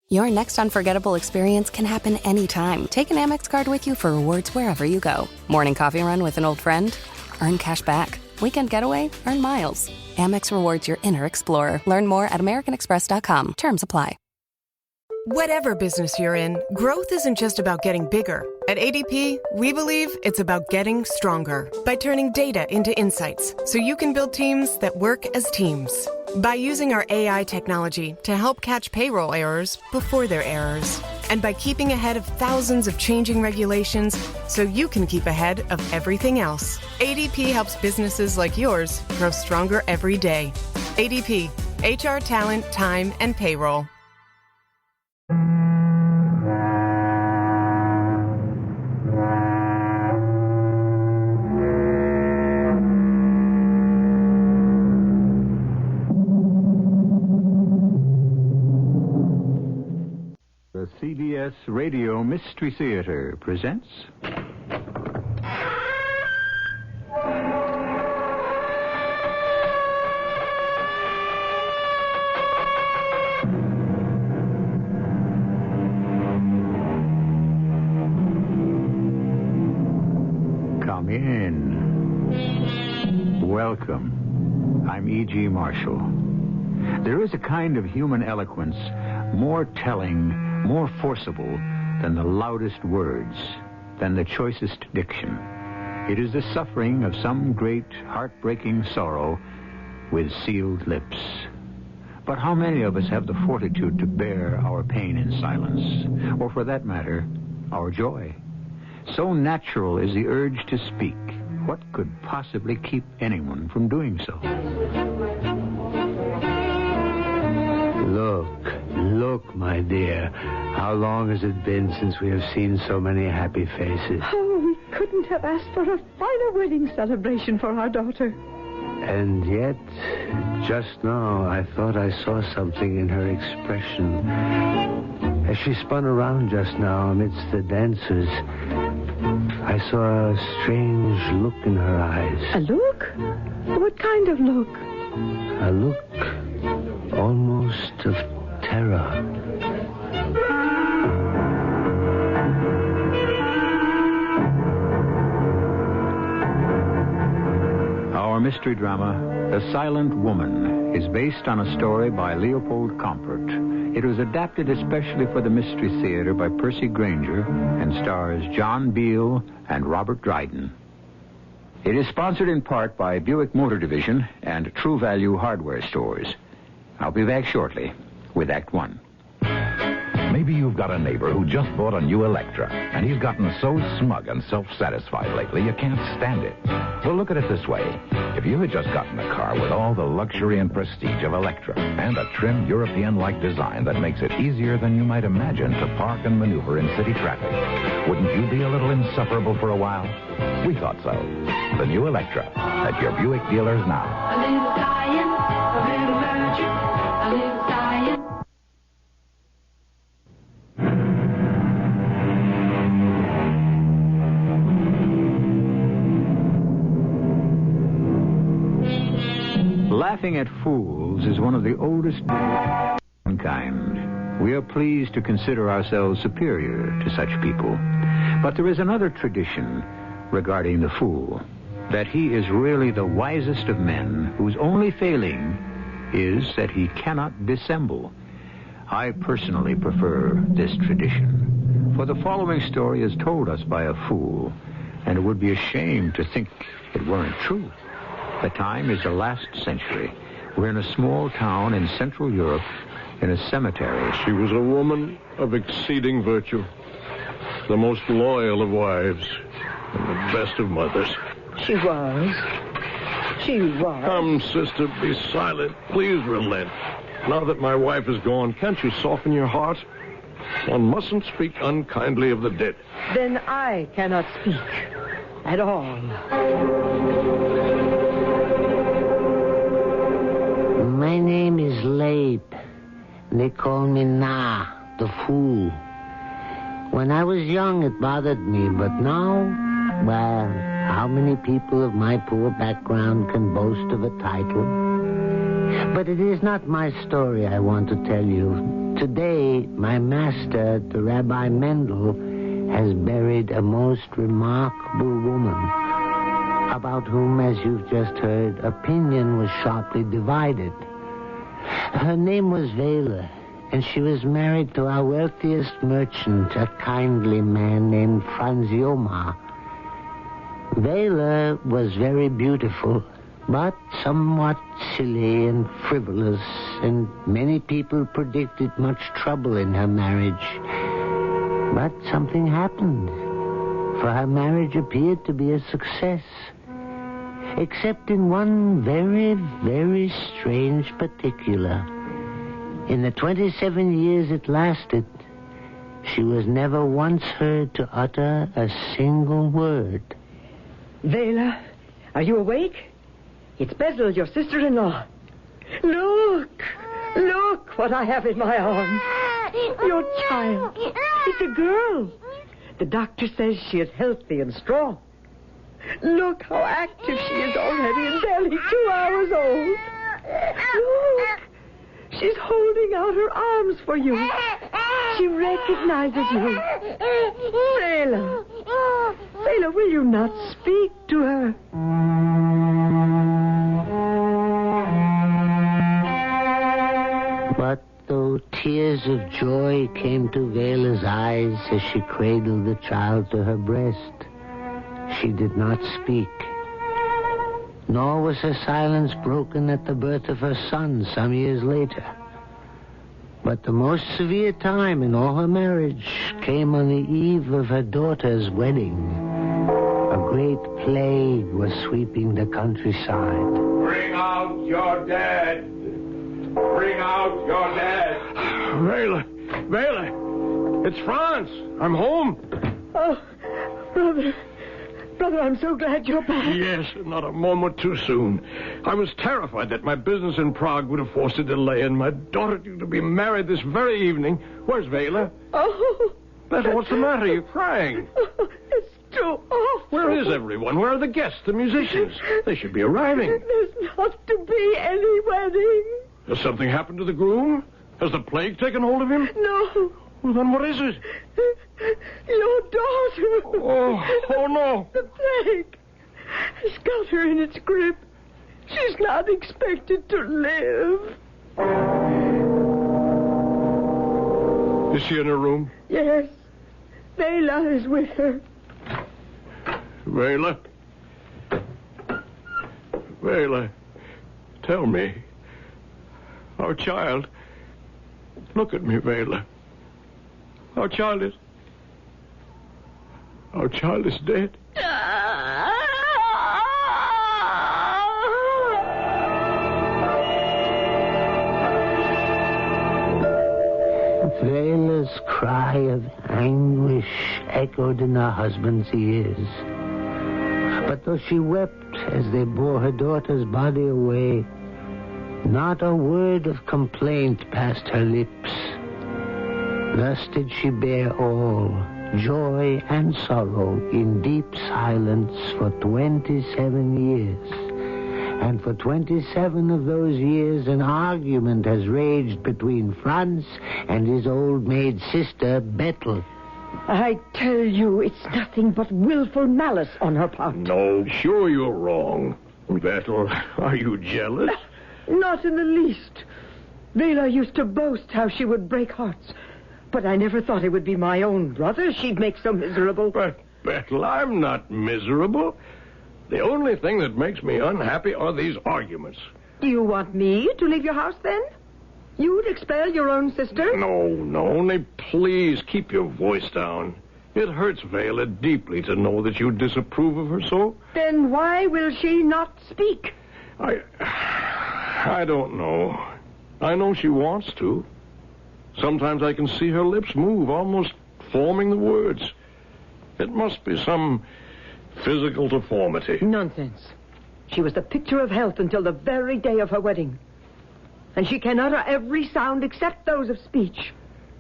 Your next unforgettable experience can happen anytime. Take an Amex card with you for rewards wherever you go. Morning coffee run with an old friend? Earn cash back. Weekend getaway? Earn miles. Amex rewards your inner explorer. Learn more at americanexpress.com. Terms apply. Whatever business you're in, growth isn't just about getting bigger. At ADP, we believe it's about getting stronger by turning data into insights so you can build teams that work as teams. By using our AI technology to help catch payroll errors before they're errors. And by keeping ahead of thousands of changing regulations so you can keep ahead of everything else. ADP helps businesses like yours grow stronger every day. ADP, HR, talent, time, and payroll. The CBS Radio Mystery Theater presents... Come in. Welcome. I'm E.G. Marshall. There is a kind of human eloquence more telling, more forcible than the loudest words, than the choicest diction. It is the suffering of some great, heartbreaking sorrow with sealed lips. But how many of us have the fortitude to bear our pain in silence, or for that matter, our joy? So natural is the urge to speak. What could possibly keep anyone from doing so? Look, my dear. How long has it been since we have seen so many happy faces? Oh, we couldn't have asked for a finer wedding celebration for our daughter. And yet, just now, I thought I saw something in her expression. As she spun around just now amidst the dancers, I saw a strange look in her eyes. A look? What kind of look? A look almost of terror. Our mystery drama, The Silent Woman, is based on a story by Leopold Compert. It was adapted especially for the Mystery Theater by Percy Granger and stars John Beale and Robert Dryden. It is sponsored in part by Buick Motor Division and True Value Hardware Stores. I'll be back shortly with Act One. Maybe you've got a neighbor who just bought a new Electra, and he's gotten so smug and self-satisfied lately you can't stand it. Well, look at it this way. If you had just gotten a car with all the luxury and prestige of Electra and a trim European-like design that makes it easier than you might imagine to park and maneuver in city traffic, wouldn't you be a little insufferable for a while? We thought so. The new Electra at your Buick dealers now. A little science, a little virtue, a little science. Laughing at fools is one of the oldest of mankind. We are pleased to consider ourselves superior to such people. But there is another tradition regarding the fool, that he is really the wisest of men, whose only failing is that he cannot dissemble. I personally prefer this tradition, for the following story is told us by a fool, and it would be a shame to think it weren't true. The time is the last century. We're in a small town in Central Europe, in a cemetery. She was a woman of exceeding virtue, the most loyal of wives, and the best of mothers. She was. Come, sister, be silent. Please relent. Now that my wife is gone, can't you soften your heart? One mustn't speak unkindly of the dead. Then I cannot speak at all. My name is Leip. They call me Na, the fool. When I was young, it bothered me, but now, well, how many people of my poor background can boast of a title? But it is not my story I want to tell you. Today, my master, the Rabbi Mendel, has buried a most remarkable woman, about whom, as you've just heard, opinion was sharply divided. Her name was Vela, and she was married to our wealthiest merchant, a kindly man named Franz Joma. Vela was very beautiful, but somewhat silly and frivolous, and many people predicted much trouble in her marriage. But something happened, for her marriage appeared to be a success, except in one very, very strange particular. In the 27 years it lasted, she was never once heard to utter a single word. Vela, are you awake? It's Bezel, your sister-in-law. Look what I have in my arms. Your child. It's a girl. The doctor says she is healthy and strong. Look how active she is already and barely 2 hours old. Look. She's holding out her arms for you. She recognizes you. Vela. Vela, will you not speak to her? But though tears of joy came to Vela's eyes as she cradled the child to her breast, she did not speak. Nor was her silence broken at the birth of her son some years later. But the most severe time in all her marriage came on the eve of her daughter's wedding. A great plague was sweeping the countryside. Bring out your dead. Bring out your dead. Vela, it's Franz. I'm home. Oh, Brother, I'm so glad you're back. Yes, not a moment too soon. I was terrified that my business in Prague would have forced a delay, and my daughter due to be married this very evening. Where's Vela? Oh. Bethel, what's the matter? You're crying. It's too awful. Where is everyone? Where are the guests, the musicians? They should be arriving. There's not to be any wedding. Has something happened to the groom? Has the plague taken hold of him? No. Well, then what is it? Your daughter. Oh, no. The plague has got her in its grip. She's not expected to live. Is she in her room? Yes. Vela is with her. Vela? Vela, tell me. Our child. Look at me, Vela. Our child is dead. Vela's cry of anguish echoed in her husband's ears. But though she wept as they bore her daughter's body away, not a word of complaint passed her lips. Thus did she bear all, joy and sorrow, in deep silence for 27 years. And for 27 of those years, an argument has raged between Franz and his old maid sister, Bethel. I tell you, it's nothing but willful malice on her part. No, sure you're wrong. Bethel, are you jealous? Not in the least. Vela used to boast how she would break hearts. But I never thought it would be my own brother she'd make so miserable. But, Bethel, I'm not miserable. The only thing that makes me unhappy are these arguments. Do you want me to leave your house, then? You'd expel your own sister? No, only please keep your voice down. It hurts Vela deeply to know that you disapprove of her so. Then why will she not speak? I don't know. I know she wants to. Sometimes I can see her lips move, almost forming the words. It must be some physical deformity. Nonsense. She was the picture of health until the very day of her wedding. And she can utter every sound except those of speech.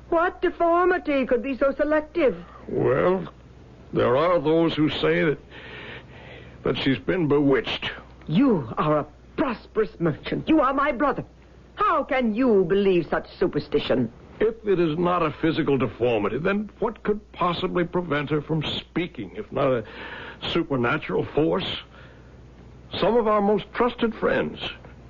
What deformity could be so selective? Well, there are those who say that she's been bewitched. You are a prosperous merchant. You are my brother. How can you believe such superstition? If it is not a physical deformity, then what could possibly prevent her from speaking, if not a supernatural force? Some of our most trusted friends,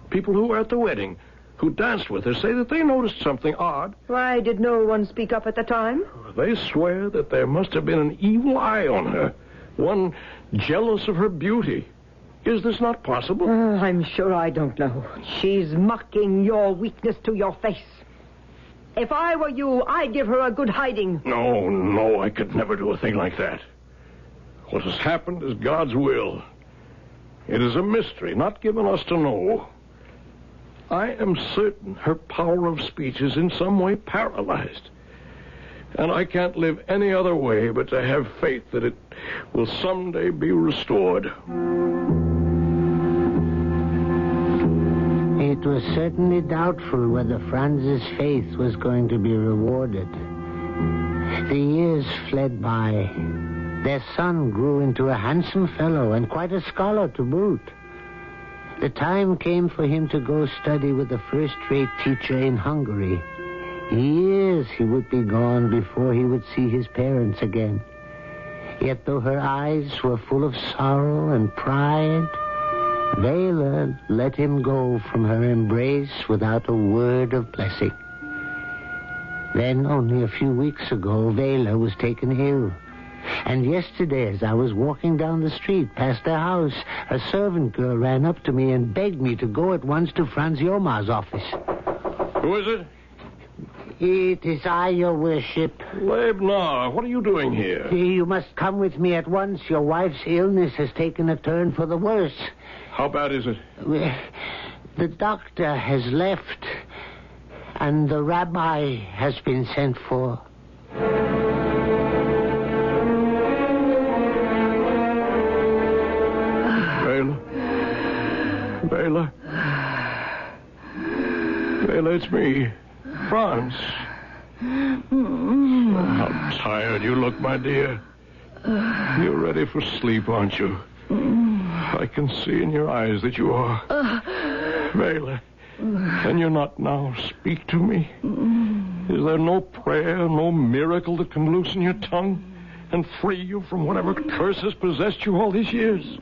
people who were at the wedding, who danced with her, say that they noticed something odd. Why did no one speak up at the time? They swear that there must have been an evil eye on her, one jealous of her beauty. Is this not possible? I'm sure I don't know. She's mocking your weakness to your face. If I were you, I'd give her a good hiding. No, I could never do a thing like that. What has happened is God's will. It is a mystery not given us to know. I am certain her power of speech is in some way paralyzed. And I can't live any other way but to have faith that it will someday be restored. It was certainly doubtful whether Franz's faith was going to be rewarded. The years fled by. Their son grew into a handsome fellow and quite a scholar to boot. The time came for him to go study with a first-rate teacher in Hungary. Years he would be gone before he would see his parents again. Yet though her eyes were full of sorrow and pride, Vela let him go from her embrace without a word of blessing. Then, only a few weeks ago, Vela was taken ill. And yesterday, as I was walking down the street past their house, a servant girl ran up to me and begged me to go at once to Franz Jomar's office. Who is it? It is I, your worship. Lebnar, what are you doing here? You must come with me at once. Your wife's illness has taken a turn for the worse. How bad is it? The doctor has left, and the rabbi has been sent for. Vela, it's me, Franz. How tired you look, my dear. You're ready for sleep, aren't you? I can see in your eyes that you are. Vela, can you not now speak to me? Is there no prayer, no miracle that can loosen your tongue and free you from whatever curse has possessed you all these years?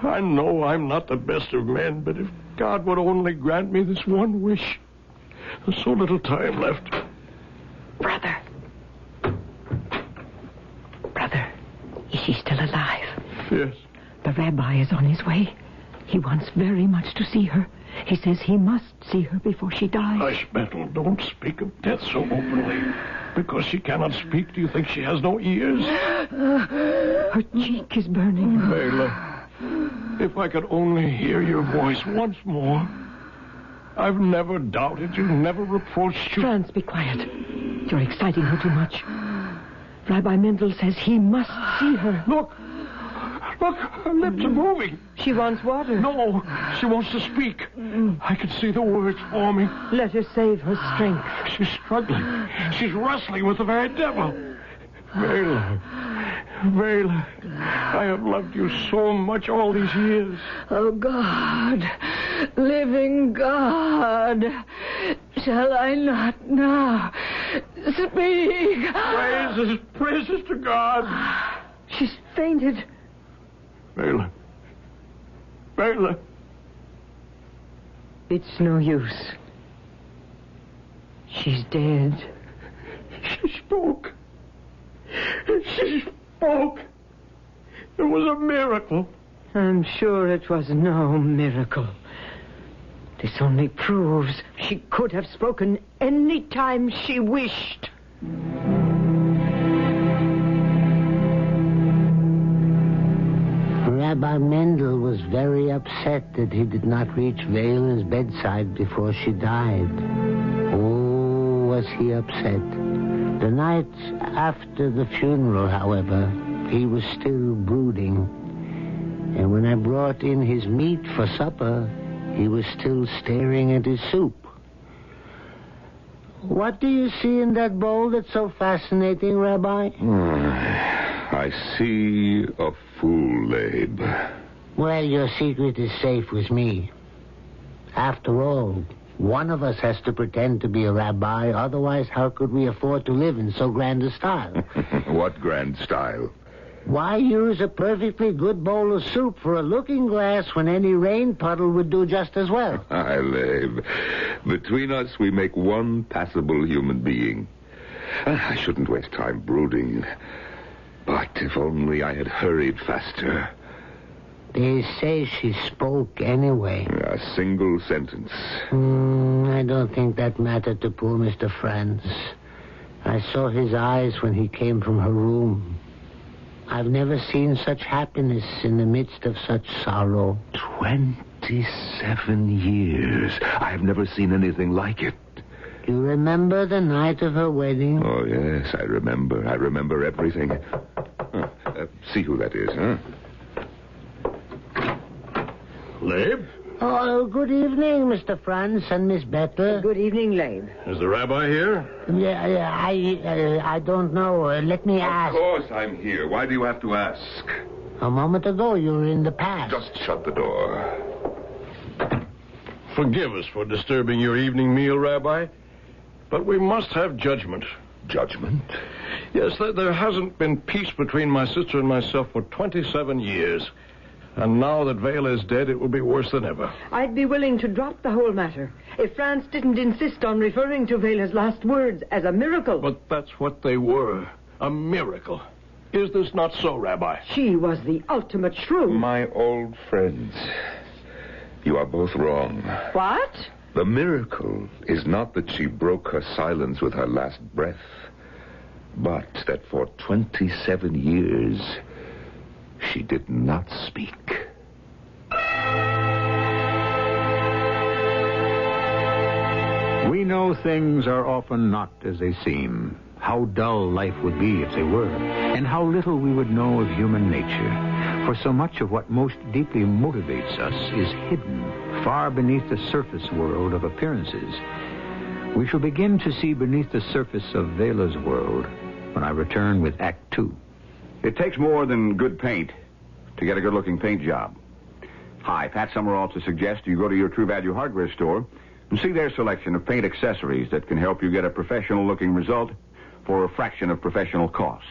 I know I'm not the best of men, but if God would only grant me this one wish. There's so little time left. Brother, is she still alive? Yes. The rabbi is on his way. He wants very much to see her. He says he must see her before she dies. Hush, Bethel, don't speak of death so openly. Because she cannot speak, do you think she has no ears? Her cheek is burning. Vela, if I could only hear your voice once more. I've never doubted you, never reproached you. Franz, be quiet. You're exciting her too much. Rabbi Mendel says he must see her. Look, her lips are moving. She wants water. No, she wants to speak. I can see the words forming. Let her save her strength. She's struggling. She's wrestling with the very devil. Vela, I have loved you so much all these years. Oh, God, living God, shall I not now speak? Praises to God. She's fainted. Vela. It's no use. She's dead. She spoke. It was a miracle. I'm sure it was no miracle. This only proves she could have spoken any time she wished. Rabbi Mendel was very upset that he did not reach Vela's bedside before she died. Oh, was he upset. The night after the funeral, however, he was still brooding. And when I brought in his meat for supper, he was still staring at his soup. What do you see in that bowl that's so fascinating, Rabbi? I see a fool, Abe. Well, your secret is safe with me. After all, One of us has to pretend to be a rabbi, otherwise how could we afford to live in so grand a style? What grand style? Why use a perfectly good bowl of soup for a looking glass when any rain puddle would do just as well? I live. Between us, we make one passable human being. I shouldn't waste time brooding. But if only I had hurried faster. They say she spoke anyway. A single sentence. I don't think that mattered to poor Mr. Franz. I saw his eyes when he came from her room. I've never seen such happiness in the midst of such sorrow. 27 years. I've never seen anything like it. You remember the night of her wedding? Oh, yes, I remember. I remember everything. See who that is, huh? Labe? Oh, good evening, Mr. Franz and Miss Bethel. Good evening, Labe. Is the rabbi here? I don't know. Let me ask. Of course I'm here. Why do you have to ask? A moment ago, you were in the past. Just shut the door. Forgive us for disturbing your evening meal, Rabbi, but we must have judgment. Judgment? Yes, there hasn't been peace between my sister and myself for 27 years. And now that Vela is dead, it will be worse than ever. I'd be willing to drop the whole matter if Franz didn't insist on referring to Vela's last words as a miracle. But that's what they were. A miracle. Is this not so, Rabbi? She was the ultimate shrew. My old friends, you are both wrong. What? The miracle is not that she broke her silence with her last breath, but that for 27 years... she did not speak. We know things are often not as they seem. How dull life would be if they were, and how little we would know of human nature. For so much of what most deeply motivates us is hidden, far beneath the surface world of appearances. We shall begin to see beneath the surface of Vela's world when I return with Act 2. It takes more than good paint to get a good-looking paint job. Hi, Pat Summerall to suggest you go to your True Value hardware store and see their selection of paint accessories that can help you get a professional-looking result for a fraction of professional cost.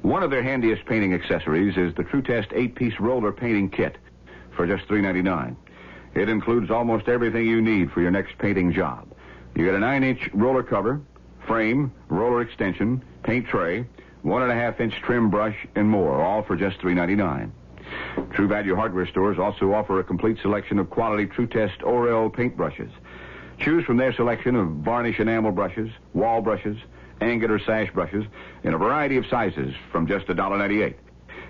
One of their handiest painting accessories is the True Test 8-piece roller painting kit for just $3.99. It includes almost everything you need for your next painting job. You get a 9-inch roller cover, frame, roller extension, paint tray, 1.5-inch trim brush, and more, all for just $3.99. True Value hardware stores also offer a complete selection of quality True Test Orel paint brushes. Choose from their selection of varnish enamel brushes, wall brushes, agate or sash brushes, in a variety of sizes from just $1.98.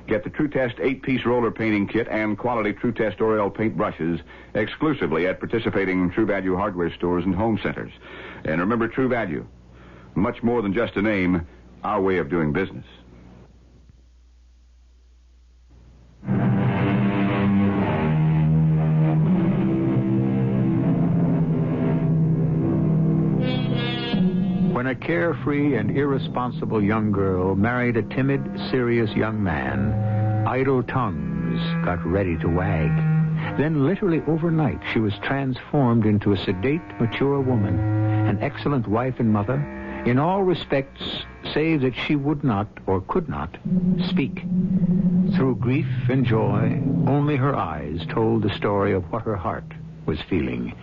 Get the True Test 8-piece roller painting kit and quality True Test Orel paint brushes exclusively at participating True Value hardware stores and home centers. And remember, True Value, much more than just a name, our way of doing business. When a carefree and irresponsible young girl married a timid, serious young man, idle tongues got ready to wag. Then, literally overnight, she was transformed into a sedate, mature woman, an excellent wife and mother, in all respects, save that she would not, or could not, speak. Through grief and joy, only her eyes told the story of what her heart was feeling.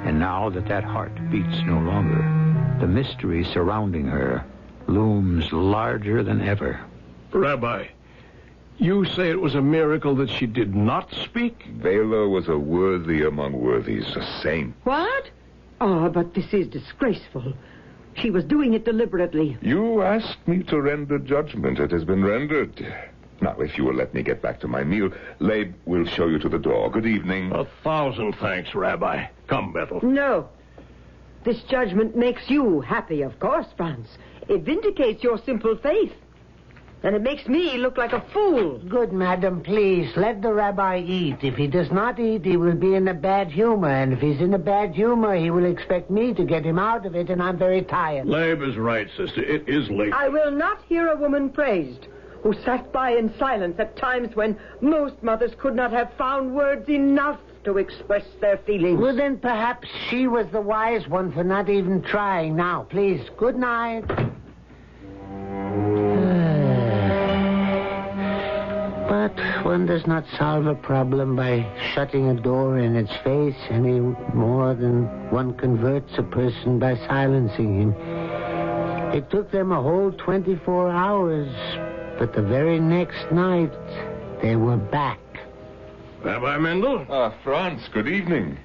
And now that that heart beats no longer, the mystery surrounding her looms larger than ever. Rabbi, you say it was a miracle that she did not speak? Vela was a worthy among worthies, a saint. What? Oh, but this is disgraceful. She was doing it deliberately. You asked me to render judgment. It has been rendered. Now, if you will let me get back to my meal, Labe will show you to the door. Good evening. 1,000 thanks, Rabbi. Come, Bethel. No. This judgment makes you happy, of course, Franz. It vindicates your simple faith. And it makes me look like a fool. Good, madam, please, let the rabbi eat. If he does not eat, he will be in a bad humor. And if he's in a bad humor, he will expect me to get him out of it, and I'm very tired. Labe is right, sister. It is late. I will not hear a woman praised who sat by in silence at times when most mothers could not have found words enough to express their feelings. Well, then perhaps she was the wise one for not even trying. Now, please, good night. But one does not solve a problem by shutting a door in its face any more than one converts a person by silencing him. It took them a whole 24 hours, but the very next night, they were back. Rabbi Mendel? Franz, good evening.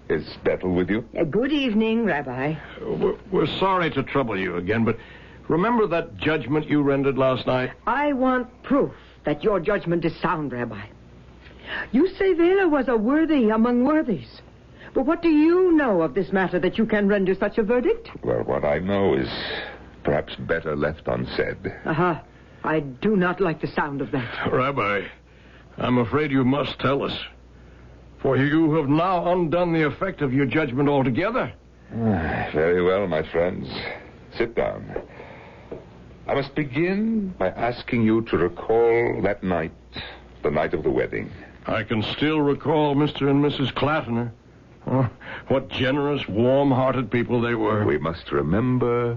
Is Bethel with you? Good evening, Rabbi. We're sorry to trouble you again, but remember that judgment you rendered last night? I want proof that your judgment is sound, Rabbi. You say Vela was a worthy among worthies. But what do you know of this matter that you can render such a verdict? Well, what I know is perhaps better left unsaid. Aha. I do not like the sound of that. Rabbi, I'm afraid you must tell us. For you have now undone the effect of your judgment altogether. Very well, my friends. Sit down. I must begin by asking you to recall that night, the night of the wedding. I can still recall Mr. and Mrs. Clattener. Oh, what generous, warm-hearted people they were. We must remember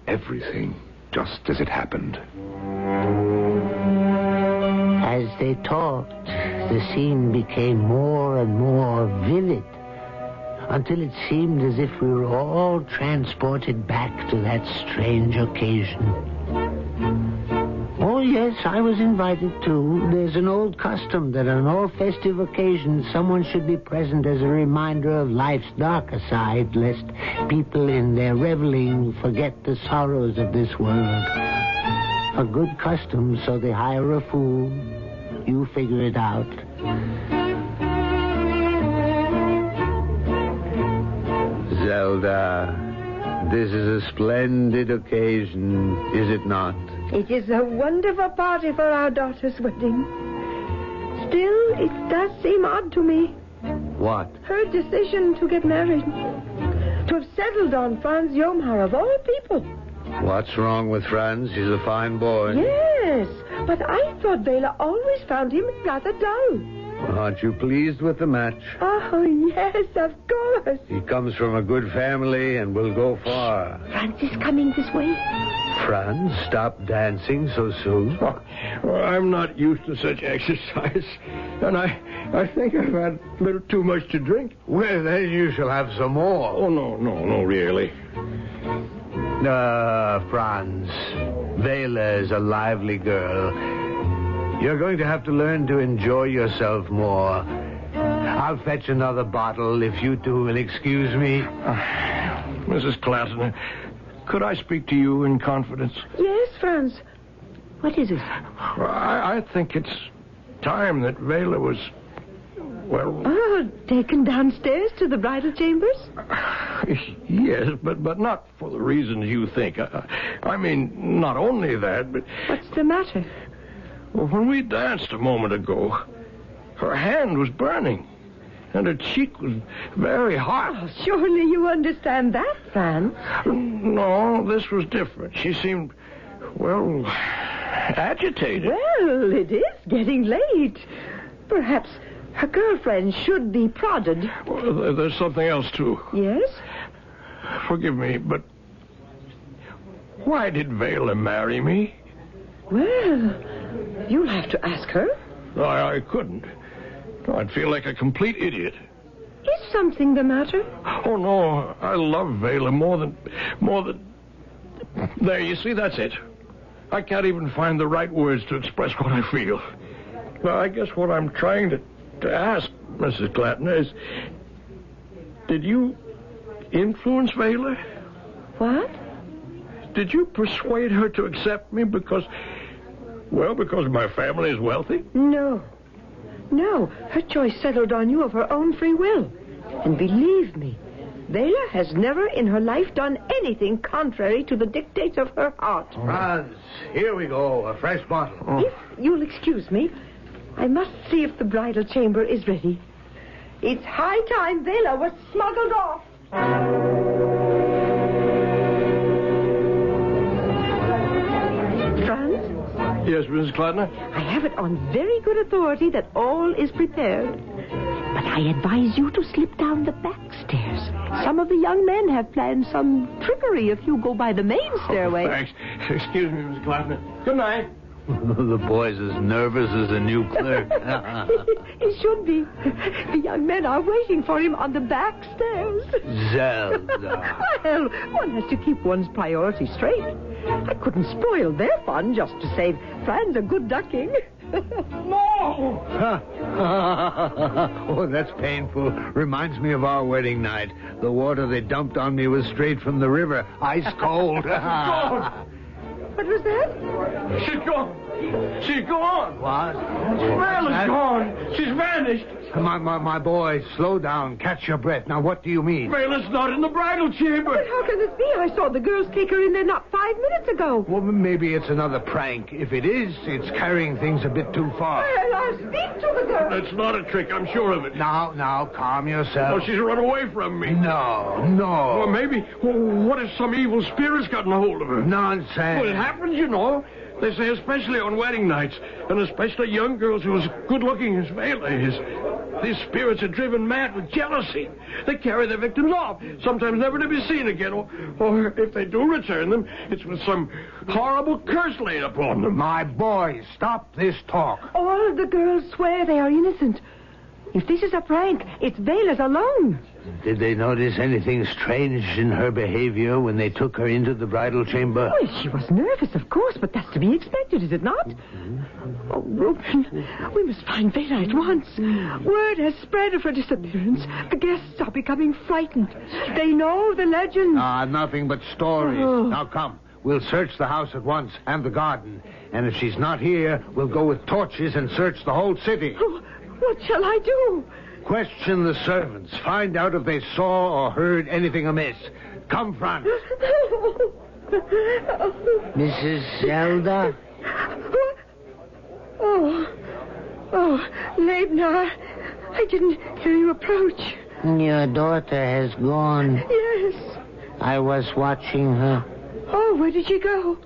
everything just as it happened. As they talked, the scene became more and more vivid, until it seemed as if we were all transported back to that strange occasion. Oh, yes, I was invited too. There's an old custom that on all festive occasions someone should be present as a reminder of life's darker side, lest people in their reveling forget the sorrows of this world. A good custom, so they hire a fool. You figure it out. Zelda, this is a splendid occasion, is it not? It is a wonderful party for our daughter's wedding. Still, it does seem odd to me. What? Her decision to get married. To have settled on Franz Jomar of all people. What's wrong with Franz? He's a fine boy. Yes, but I thought Vela always found him rather dull. Aren't you pleased with the match? Oh, yes, of course. He comes from a good family and will go far. Franz is coming this way. Franz, stop dancing so soon. Oh, well, I'm not used to such exercise, and I think I've had a little too much to drink. Well, then you shall have some more. Oh, no, really. Franz, Vela is a lively girl. You're going to have to learn to enjoy yourself more. I'll fetch another bottle if you two will excuse me. Mrs. Clattener, could I speak to you in confidence? Yes, Franz. What is it? I think it's time that Vela was, well... Oh, taken downstairs to the bridal chambers? Yes, but not for the reasons you think. I mean, not only that, but... What's the matter? Well, when we danced a moment ago, her hand was burning, and her cheek was very hot. Oh, surely you understand that, Franz. No, this was different. She seemed, well, agitated. Well, it is getting late. Perhaps her girlfriend should be prodded. Well, there's something else, too. Yes? Forgive me, but why did Vela marry me? Well, you'll have to ask her. I couldn't. I'd feel like a complete idiot. Is something the matter? Oh, no, I love Vela more than... There, you see, that's it. I can't even find the right words to express what I feel. Well, I guess what I'm trying to ask, Mrs. Clattener, is... Did you influence Vela? What? Did you persuade her to accept me because my family is wealthy? No. Her choice settled on you of her own free will. And believe me, Vela has never in her life done anything contrary to the dictates of her heart. Franz, here we go. A fresh bottle. If you'll excuse me, I must see if the bridal chamber is ready. It's high time Vela was smuggled off. Franz? Yes, Mrs. Clattener? I have it on very good authority that all is prepared. But I advise you to slip down the back stairs. Some of the young men have planned some trickery if you go by the main stairway. Thanks. Excuse me, Miss Clapton. Good night. The boy's as nervous as a new clerk. He should be. The young men are waiting for him on the back stairs. Zelda. Well, one has to keep one's priorities straight. I couldn't spoil their fun just to save Franz a good ducking. No! Oh, that's painful. Reminds me of our wedding night. The water they dumped on me was straight from the river. Ice cold. What was that? She's gone. She's gone. What? Vela's gone. She's vanished. Come on, my boy. Slow down. Catch your breath. Now, what do you mean? Vela's not in the bridal chamber. But how can this be? I saw the girls take her in there not 5 minutes ago. Well, maybe it's another prank. If it is, it's carrying things a bit too far. Well, I'll speak to the girl. That's not a trick. I'm sure of it. Now, calm yourself. Oh, she's run away from me. No. Well, maybe. Well, what if some evil spirit's gotten a hold of her? Nonsense. Well, it happens, you know. They say especially on wedding nights, and especially young girls who are as good-looking as Vela is. These spirits are driven mad with jealousy. They carry their victims off, sometimes never to be seen again. Or if they do return them, it's with some horrible curse laid upon them. My boy, stop this talk. All of the girls swear they are innocent. If this is a prank, it's Vela's alone. Did they notice anything strange in her behavior when they took her into the bridal chamber? Well, she was nervous, of course, but that's to be expected, is it not? Mm-hmm. Oh, Reuben, we must find Vela at once. Word has spread of her disappearance. The guests are becoming frightened. They know the legend. Nothing but stories. Oh. Now, come. We'll search the house at once and the garden. And if she's not here, we'll go with torches and search the whole city. Oh, what shall I do? Question the servants. Find out if they saw or heard anything amiss. Come, Franz. Mrs. Zelda? Oh, Leibniz, I didn't hear you approach. Your daughter has gone. Yes. I was watching her. Oh, where did she go?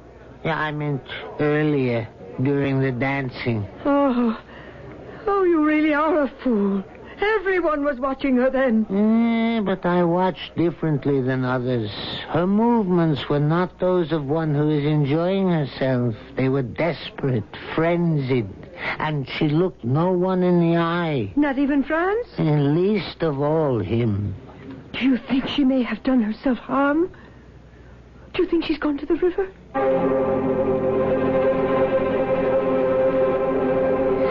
Yeah, I meant earlier, during the dancing. Oh, you really are a fool. Everyone was watching her then. But I watched differently than others. Her movements were not those of one who is enjoying herself. They were desperate, frenzied, and she looked no one in the eye. Not even Franz? And least of all him. Do you think she may have done herself harm? Do you think she's gone to the river?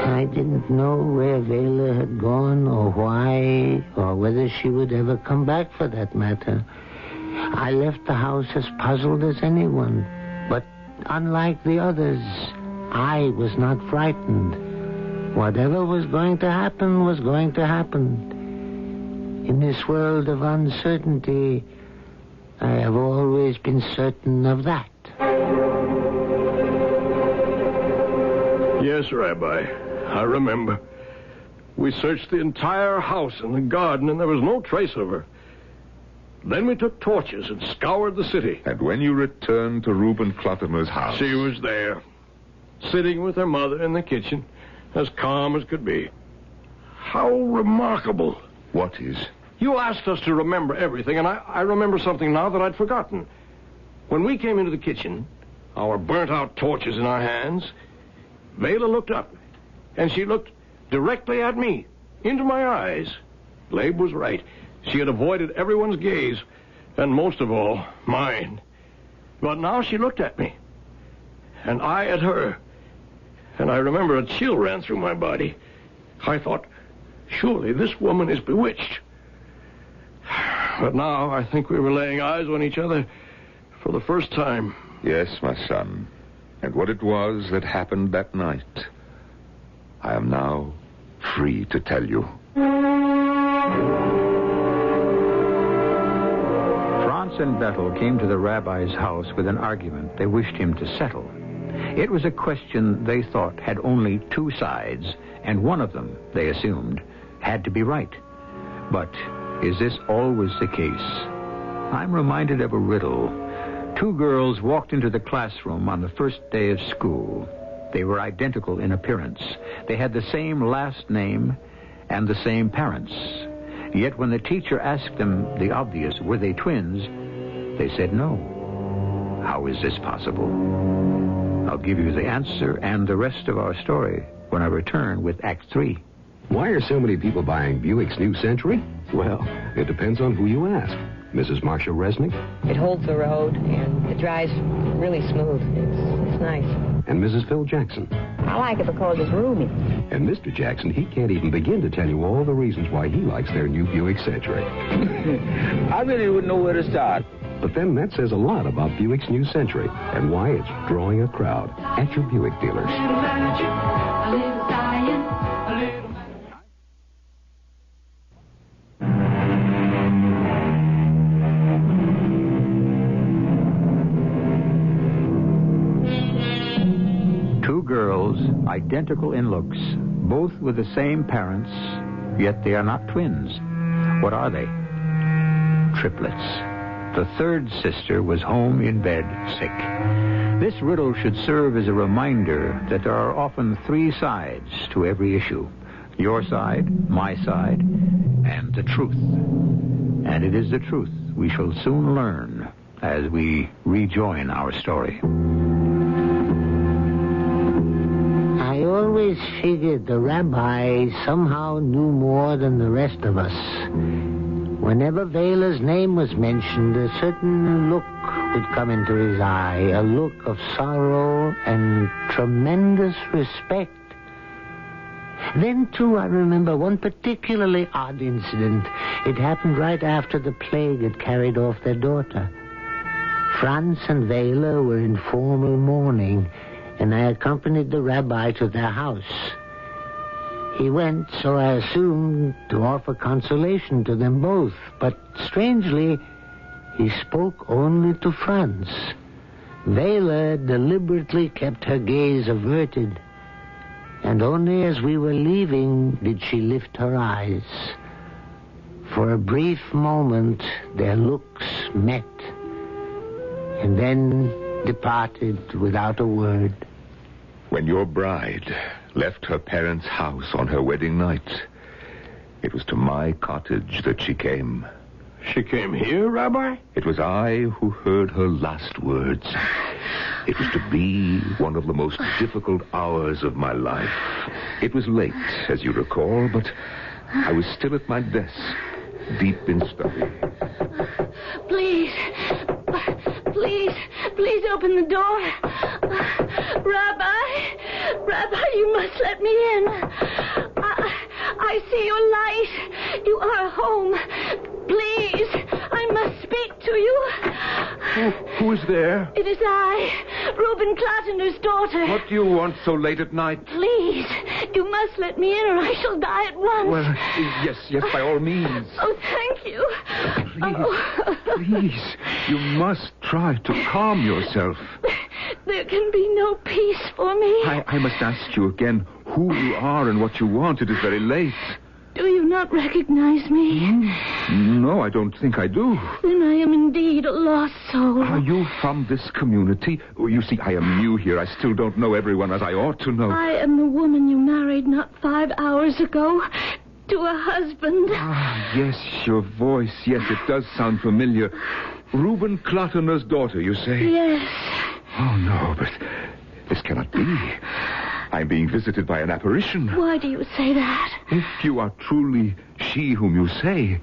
I didn't know where Vela had gone or why, or whether she would ever come back for that matter. I left the house as puzzled as anyone. But unlike the others, I was not frightened. Whatever was going to happen was going to happen. In this world of uncertainty, I have always been certain of that. Yes, Rabbi. I remember. We searched the entire house and the garden, and there was no trace of her. Then we took torches and scoured the city. And when you returned to Reuben Cluttermer's house... She was there, sitting with her mother in the kitchen, as calm as could be. How remarkable. What is? You asked us to remember everything, and I remember something now that I'd forgotten. When we came into the kitchen, our burnt-out torches in our hands, Vela looked up, and she looked directly at me, into my eyes. Labe was right. She had avoided everyone's gaze, and most of all, mine. But now she looked at me, and I at her. And I remember a chill ran through my body. I thought, surely this woman is bewitched. But now I think we were laying eyes on each other for the first time. Yes, my son. And what it was that happened that night, I am now free to tell you. Franz and Bettel came to the rabbi's house with an argument they wished him to settle. It was a question they thought had only two sides, and one of them, they assumed, had to be right. But is this always the case? I'm reminded of a riddle. Two girls walked into the classroom on the first day of school. They were identical in appearance. They had the same last name, and the same parents. Yet when the teacher asked them the obvious, were they twins, they said no. How is this possible? I'll give you the answer and the rest of our story when I return with Act 3. Why are so many people buying Buick's New Century? Well, it depends on who you ask. Mrs. Marcia Resnick? It holds the road, and it drives really smooth. It's nice. And Mrs. Phil Jackson? I like it because it's roomy. And Mr. Jackson, he can't even begin to tell you all the reasons why he likes their new Buick Century. I really wouldn't know where to start. But then that says a lot about Buick's New Century and why it's drawing a crowd at your Buick dealers. Two girls, identical in looks, both with the same parents, yet they are not twins. What are they? Triplets. The third sister was home in bed, sick. This riddle should serve as a reminder that there are often three sides to every issue. Your side, my side, and the truth. And it is the truth we shall soon learn as we rejoin our story. I always figured the rabbi somehow knew more than the rest of us. Whenever Vela's name was mentioned, a certain look would come into his eye, a look of sorrow and tremendous respect. Then, too, I remember one particularly odd incident. It happened right after the plague had carried off their daughter. Franz and Vela were in formal mourning, and I accompanied the rabbi to their house. He went, so I assumed, to offer consolation to them both. But strangely, he spoke only to Franz. Vela deliberately kept her gaze averted, and only as we were leaving did she lift her eyes. For a brief moment, their looks met, and then departed without a word. When your bride left her parents' house on her wedding night, it was to my cottage that she came. She came here, Rabbi? It was I who heard her last words. It was to be one of the most difficult hours of my life. It was late, as you recall, but I was still at my desk, deep in study. Please open the door. Rabbi, you must let me in. I see your light. You are home. Please, I must speak to you. Who is there? It is I, Reuben Clattener's daughter. What do you want so late at night? Please, you must let me in or I shall die at once. Well, yes, by all means. Oh, thank you. Please, you must try to calm yourself. There can be no peace for me. I must ask you again who you are and what you want. It is very late. Do you not recognize me? No, I don't think I do. Then I am indeed a lost soul. Are you from this community? You see, I am new here. I still don't know everyone as I ought to know. I am the woman you married not 5 hours ago to a husband. Ah, yes, your voice. Yes, it does sound familiar. Reuben Clattener's daughter, you say? Yes. Oh, no, but this cannot be. I'm being visited by an apparition. Why do you say that? If you are truly she whom you say,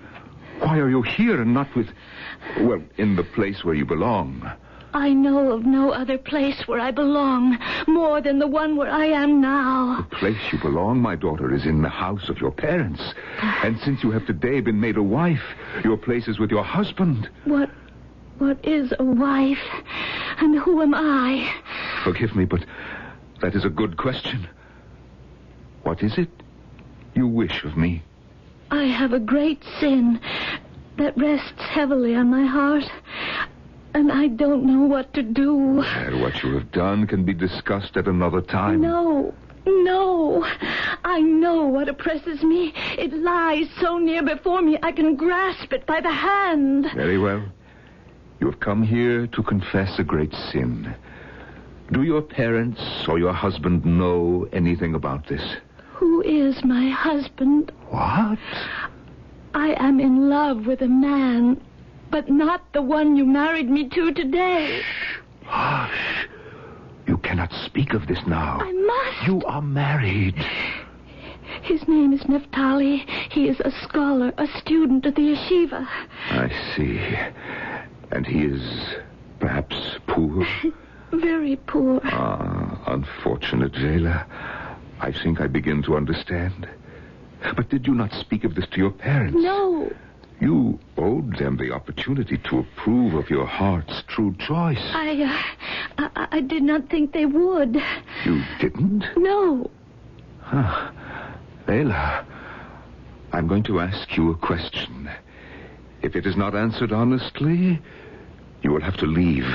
why are you here and not in the place where you belong? I know of no other place where I belong, more than the one where I am now. The place you belong, my daughter, is in the house of your parents. And since you have today been made a wife, your place is with your husband. What is a wife? And who am I? Forgive me, but that is a good question. What is it you wish of me? I have a great sin that rests heavily on my heart, and I don't know what to do. Well, what you have done can be discussed at another time. No. I know what oppresses me. It lies so near before me, I can grasp it by the hand. Very well. You have come here to confess a great sin. Do your parents or your husband know anything about this? Who is my husband? What? I am in love with a man, but not the one you married me to today. Hush. You cannot speak of this now. I must. You are married. His name is Naphtali. He is a scholar, a student at the yeshiva. I see. And he is perhaps poor? Very poor. Ah, unfortunate, Vela. I think I begin to understand. But did you not speak of this to your parents? No. You owed them the opportunity to approve of your heart's true choice. I did not think they would. You didn't? No. Huh. Vela, I'm going to ask you a question. If it is not answered honestly, you will have to leave.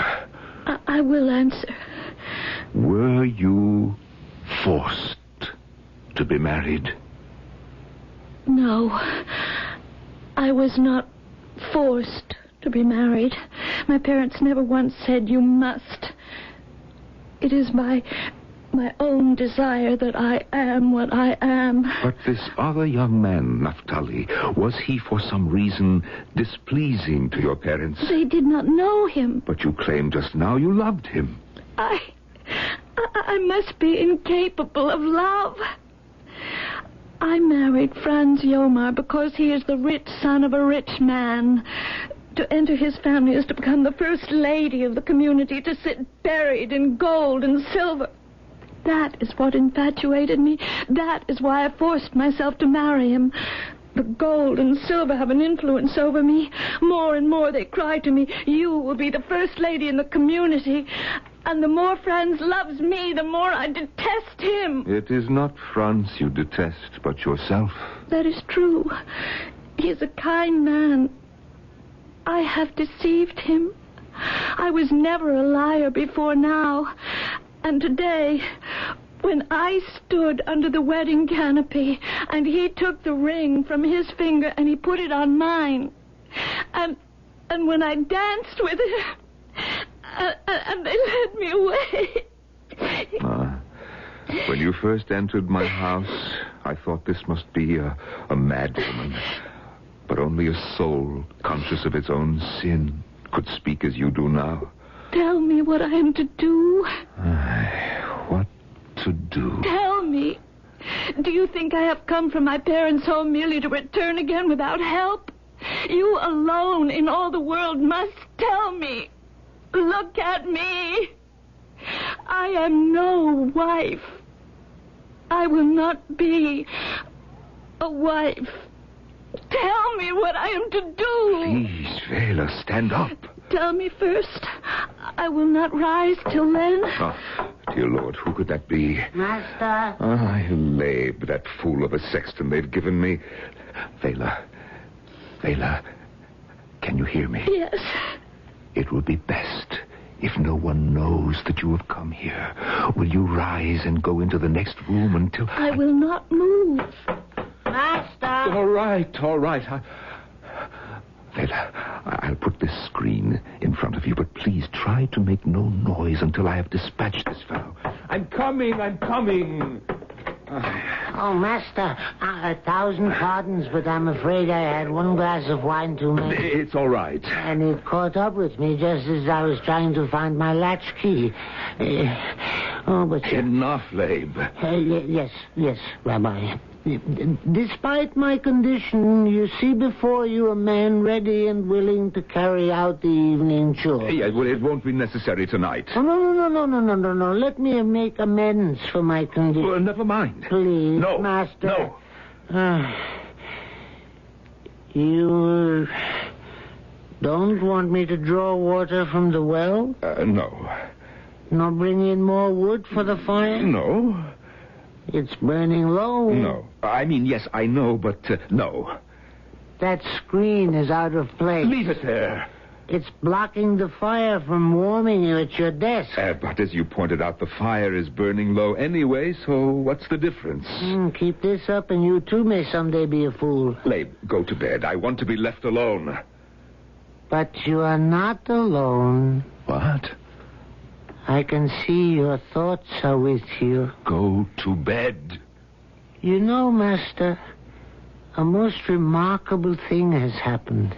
I will answer. Were you forced to be married? No. I was not forced to be married. My parents never once said you must. It is my own desire that I am what I am. But this other young man, Naphtali, was he for some reason displeasing to your parents? They did not know him. But you claimed just now you loved him. I must be incapable of love. I married Franz Yomar because he is the rich son of a rich man. To enter his family is to become the first lady of the community, to sit buried in gold and silver. That is what infatuated me. That is why I forced myself to marry him. The gold and silver have an influence over me. More and more they cry to me, you will be the first lady in the community. And the more Franz loves me, the more I detest him. It is not Franz you detest, but yourself. That is true. He is a kind man. I have deceived him. I was never a liar before now. And today, when I stood under the wedding canopy and he took the ring from his finger and he put it on mine, and when I danced with him, and they led me away. When you first entered my house, I thought this must be a mad woman. But only a soul conscious of its own sin could speak as you do now. Tell me what I am to do. What to do? Tell me. Do you think I have come from my parents' home merely to return again without help? You alone in all the world must tell me. Look at me. I am no wife. I will not be a wife. Tell me what I am to do. Please, Vela, stand up. Tell me first. I will not rise till then. Oh, dear Lord, who could that be? Master. Labe, that fool of a sexton they've given me. Vela, can you hear me? Yes. It will be best if no one knows that you have come here. Will you rise and go into the next room until... I will not move. Master! All right. Vela, I'll put this screen in front of you, but please try to make no noise until I have dispatched this fellow. I'm coming. Oh, Master, 1,000 pardons, but I'm afraid I had one glass of wine too many. It's all right. And it caught up with me just as I was trying to find my latchkey. But... Enough, Labe. Yes, Rabbi. Despite my condition, you see before you a man ready and willing to carry out the evening chore. Yes, well, it won't be necessary tonight. Oh, no. Let me make amends for my condition. Well, never mind. Please, No, Master. no. You don't want me to draw water from the well? No. Nor bring in more wood for the fire? No. It's burning low. No. I mean, yes, I know, but no. That screen is out of place. Leave it there. It's blocking the fire from warming you at your desk. But as you pointed out, the fire is burning low anyway, so what's the difference? Keep this up and you too may someday be a fool. Labe, go to bed. I want to be left alone. But you are not alone. What? I can see your thoughts are with you. Go to bed. You know, Master, a most remarkable thing has happened.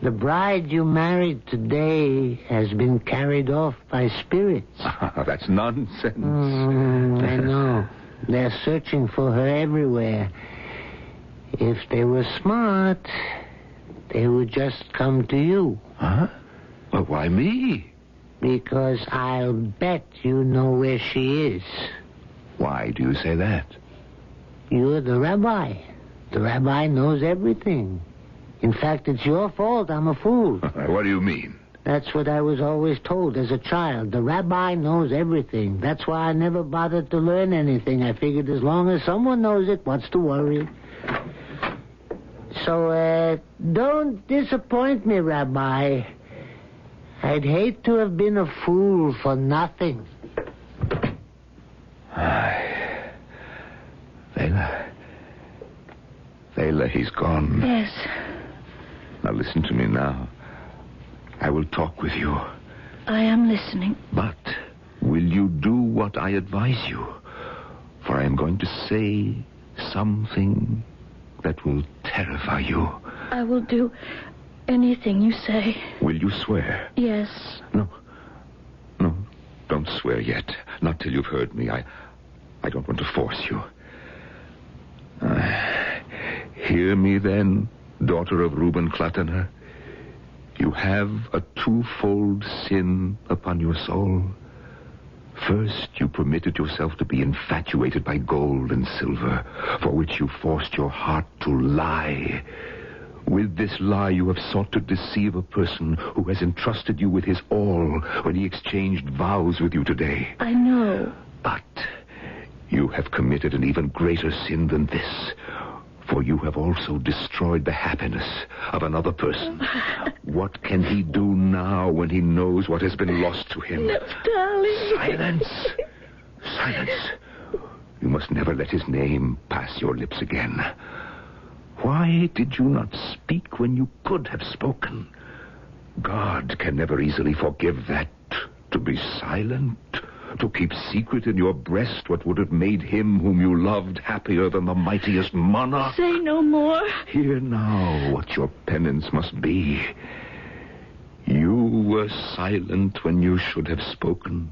The bride you married today has been carried off by spirits. That's nonsense. I know. They're searching for her everywhere. If they were smart, they would just come to you. Huh? Well, why me? Because I'll bet you know where she is. Why do you say that? You're the rabbi. The rabbi knows everything. In fact, it's your fault I'm a fool. What do you mean? That's what I was always told as a child. The rabbi knows everything. That's why I never bothered to learn anything. I figured as long as someone knows it, what's to worry? So, don't disappoint me, Rabbi. I'd hate to have been a fool for nothing. Layla, he's gone. Yes. Now listen to me now. I will talk with you. I am listening. But will you do what I advise you? For I am going to say something that will terrify you. I will do anything you say. Will you swear? Yes. No, don't swear yet. Not till you've heard me. I don't want to force you. Hear me then, daughter of Reuben Klatener. You have a twofold sin upon your soul. First, you permitted yourself to be infatuated by gold and silver, for which you forced your heart to lie. With this lie, you have sought to deceive a person who has entrusted you with his all when he exchanged vows with you today. I know. But you have committed an even greater sin than this, for you have also destroyed the happiness of another person. What can he do now when he knows what has been lost to him? Darling. Silence. You must never let his name pass your lips again. Why did you not speak when you could have spoken? God can never easily forgive that. To be silent, to keep secret in your breast what would have made him whom you loved happier than the mightiest monarch. Say no more. Hear now what your penance must be. You were silent when you should have spoken.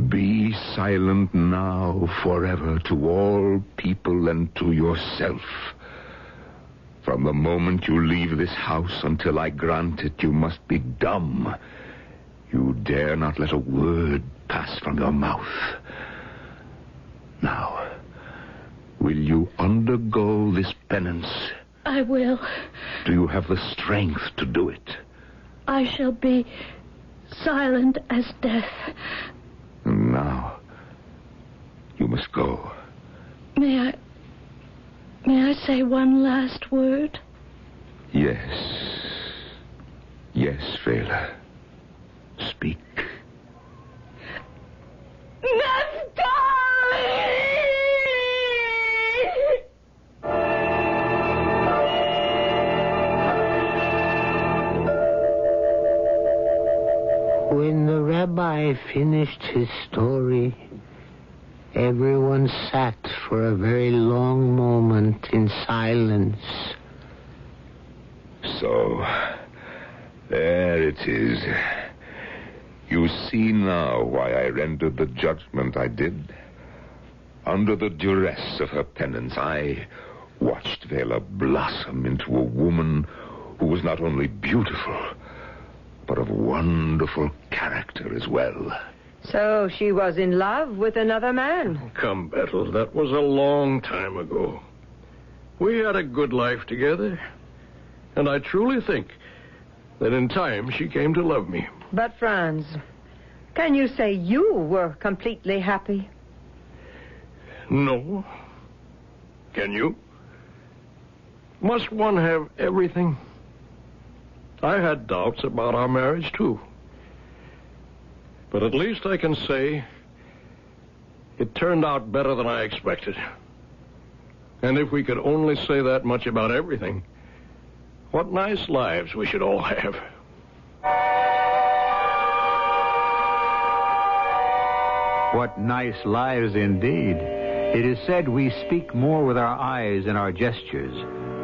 Be silent now forever to all people and to yourself. From the moment you leave this house until I grant it, you must be dumb. You dare not let a word pass from your mouth. Now, will you undergo this penance? I will. Do you have the strength to do it? I shall be silent as death. And now, you must go. May I say one last word? Yes. Yes, Vela. Speak. When the rabbi finished his story, everyone sat for a very long moment in silence. So, there it is. You see now why I rendered the judgment I did. Under the duress of her penance, I watched Vela blossom into a woman who was not only beautiful, but of wonderful character as well. So she was in love with another man? Come, Bethel, that was a long time ago. We had a good life together, and I truly think that in time she came to love me. But, Franz, can you say you were completely happy? No. Can you? Must one have everything? I had doubts about our marriage, too. But at least I can say it turned out better than I expected. And if we could only say that much about everything, what nice lives we should all have. What nice lives indeed. It is said we speak more with our eyes and our gestures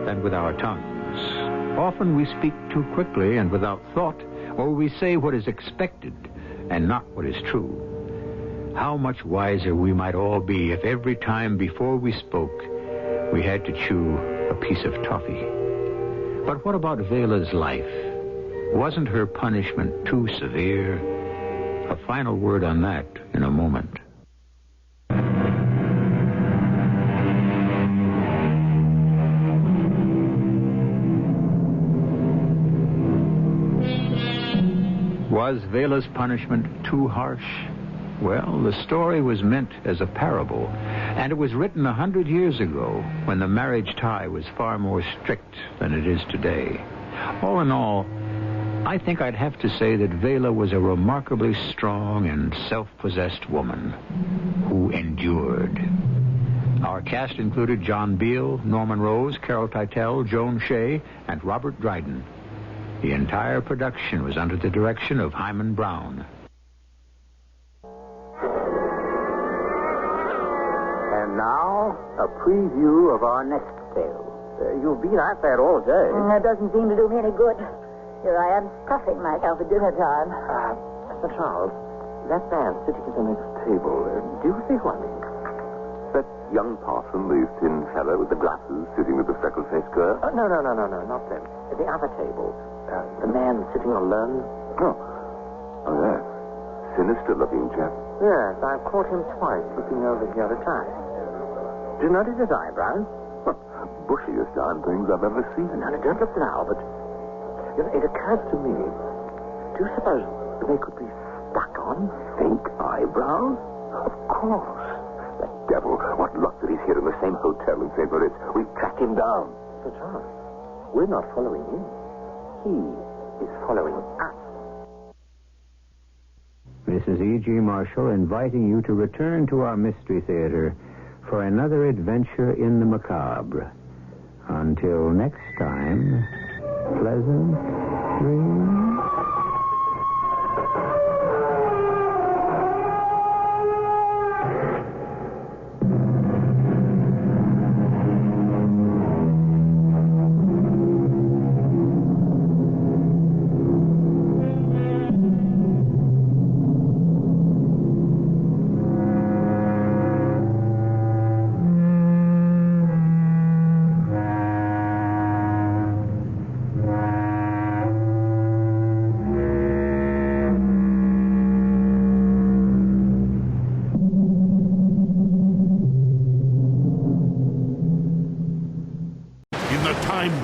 than with our tongues. Often we speak too quickly and without thought, or we say what is expected and not what is true. How much wiser we might all be if every time before we spoke, we had to chew a piece of toffee. But what about Vela's life? Wasn't her punishment too severe? A final word on that in a moment. Was Vela's punishment too harsh? Well, the story was meant as a parable, and it was written 100 years ago when the marriage tie was far more strict than it is today. All in all, I think I'd have to say that Vela was a remarkably strong and self-possessed woman who endured. Our cast included John Beal, Norman Rose, Carol Teitel, Joan Shea, and Robert Dryden. The entire production was under the direction of Hyman Brown. And now, a preview of our next tale. You've been at that all day. That doesn't seem to do me any good. Here I am, stuffing myself at dinner time. Mr. Charles, that man sitting at the next table, do you see who I mean? That young parson, the thin fellow with the glasses, sitting with the freckled-faced girl? No, not them. The other table. The man sitting alone. Oh, yes. Sinister-looking chap. Yes, I've caught him twice looking over here at a time. Do you notice his eyebrows? Bushiest darn things I've ever seen. No, don't look now, but it occurs to me. Do you suppose they could be stuck on? Fake eyebrows? Of course. That devil. What luck that he's here in the same hotel in St. Moritz. We've tracked him down. Sir Charles, we're not following him. He is following us. Mrs. E.G. Marshall inviting you to return to our Mystery Theater for another adventure in the macabre. Until next time, pleasant dreams.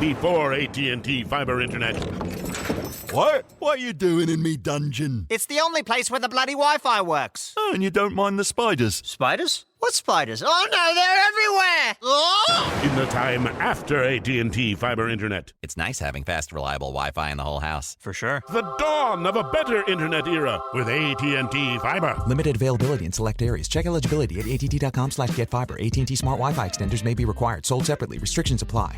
Before AT&T Fiber Internet. What? What are you doing in me dungeon? It's the only place where the bloody Wi-Fi works. Oh, and you don't mind the spiders? Spiders? What spiders? Oh, no, they're everywhere! Oh! In the time after AT&T Fiber Internet. It's nice having fast, reliable Wi-Fi in the whole house. For sure. The dawn of a better internet era with AT&T Fiber. Limited availability in select areas. Check eligibility at att.com/getfiber. AT&T Smart Wi-Fi extenders may be required. Sold separately. Restrictions apply.